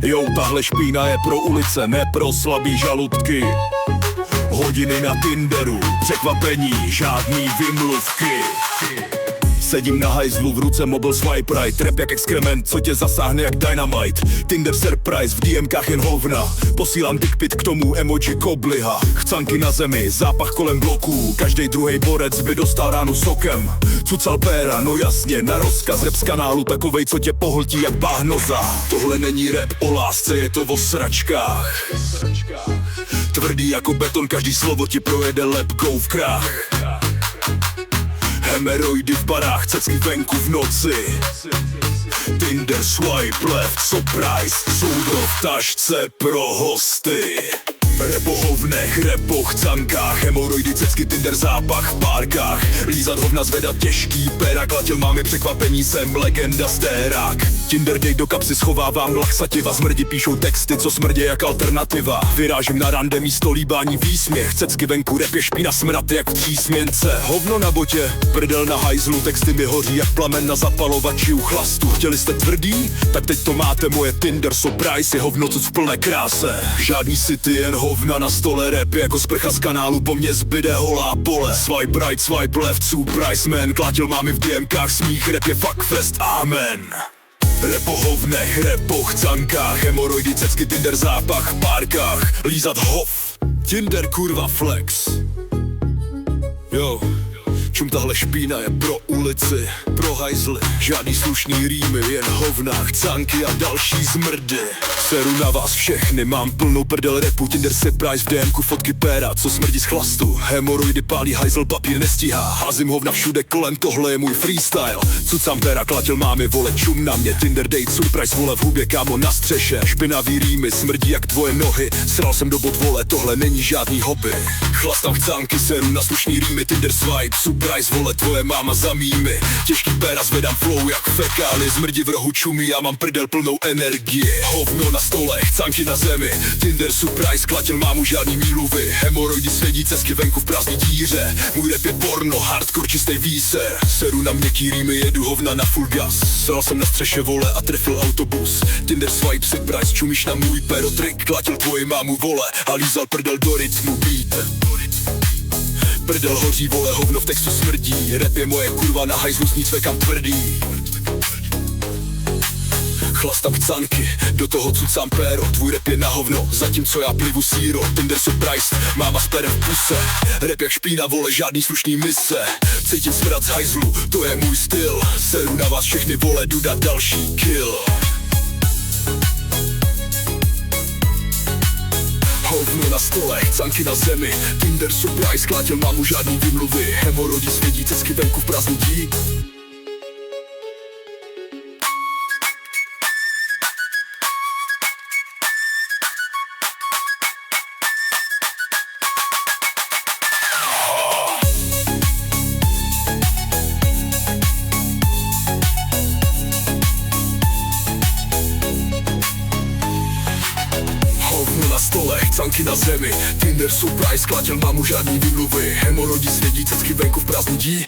Jo, tahle špína je pro ulice, ne pro slabý žaludky. Hodiny na Tinderu, překvapení, žádný vymluvky. Sedím na hajzlu, v ruce mobil swipe right. Rap jak exkrement, co tě zasáhne jak dynamite. Tinder surprise, v DMkách jen hovna. Posílám dickpit, k tomu emoji kobliha. Chcanky na zemi, zápach kolem bloků. Každej druhej borec by dostal ránu sokem. Cucal péra, no jasně, na rozkaz. Rap z kanálu takovej, co tě pohltí jak bahnoza. Tohle není rap o lásce, je to o sračkách. Tvrdý jako beton, každý slovo ti projede lepkou v krách. Hemeroidy v barách, cecky venku v noci. Tinder swipe left, surprise, soudo v tašce pro hosty. Repo hovnech, repo chcankách, hemoroidy, cecky, Tinder, zápach v párkách. Lízat hovna, zvedat těžký péra, klatil máme překvapení, jsem legenda stérák. Tinder dej do kapsy, schovávám laxativa, smrdi píšou texty, co smrdě jak alternativa. Vyrážím na rande, místo líbání výsměch, cecky venku, rep je špína, smrad jak v třísměnce. Hovno na botě, prdel na hajzlu, texty mi hoří jak plamen na zapalovači u chlastu. Chtěli jste tvrdý? Tak teď to máte, moje Tinder surprise je hovno v plné kráse. Žádný city, jen hovna na stole, rap jako sprcha z kanálu, po mně zbyde holá pole. Swipe right, swipe left, surprise man, klatil mámy v DMkách, smích, rap je fuckfest, amen. Rap o hovnech, rap o chcankách, hemoroidy, cecky, Tinder, zápach v párkách. Lízat hov, Tinder, kurva flex. Jo, čum tahle špína je pro ulici, pro hajzly, žádný slušný rýmy, jen hovna, chcanky a další zmrdy. Seru na vás všechny, mám plnou prdel repu, Tinder surprise v DMku, fotky péra, co smrdí z chlastu. Hemoroidy pálí, hajzl, papír nestíhá, házím hovna všude kolem, tohle je můj freestyle. Cucám péra, klatil máme, vole, čum na mě, Tinder date, surprise, vole, v hubě, kámo, na střeše. Špinavý rýmy, smrdí jak tvoje nohy, sral jsem do bod, vole, tohle není žádný hobby. Chlastám chcanky, seru na slušný rýmy, Tinder swipe, surprise, vole, tvoje máma za mými. Těžký péra, zvedám flow jak fekály, zmrdi v rohu čumí, já mám prdel plnou energie. Hovno na stole, chcanky na zemi, Tinder surprise, klatil mámu žádný míluvy. Hemoroidy svědí, cesky venku v prázdný díře. Můj rap je porno, hardcore, čistej výser. Seru na měkký rýmy, jedu hovna na full gas. Sral jsem na střeše, vole, a trefil autobus. Tinder swipe, surprise, čumíš na můj pero trick, klatil tvoji mámu, vole, a lízal prdel do rytmu beat. Prdel hoří, vole, hovno v textu smrdí. Rap je moje kurva, na hajzlu sní cvekám tvrdý. Chlastám chcanky, do toho cucám péro. Tvůj rap je na hovno, zatímco já plivu síro. Tinder surprise, máma s perem v puse. Rap jak špína, vole, žádný slušný mise. Cítím smrad z hajzlu, to je můj styl. Seru na vás všechny, vole, jdu dát další kill. Hovno na stole, chcanky na zemi, Tinder surprise, klátil mámu žádný vymluvy. Hemoroidy svědí, cecky venku v prázdný dí. Na stole, chcanky na zemi, Tinder surprise, klátil mámu žádný vymluvy. Hemoroidy svědí, cecky venku v prázdný dí.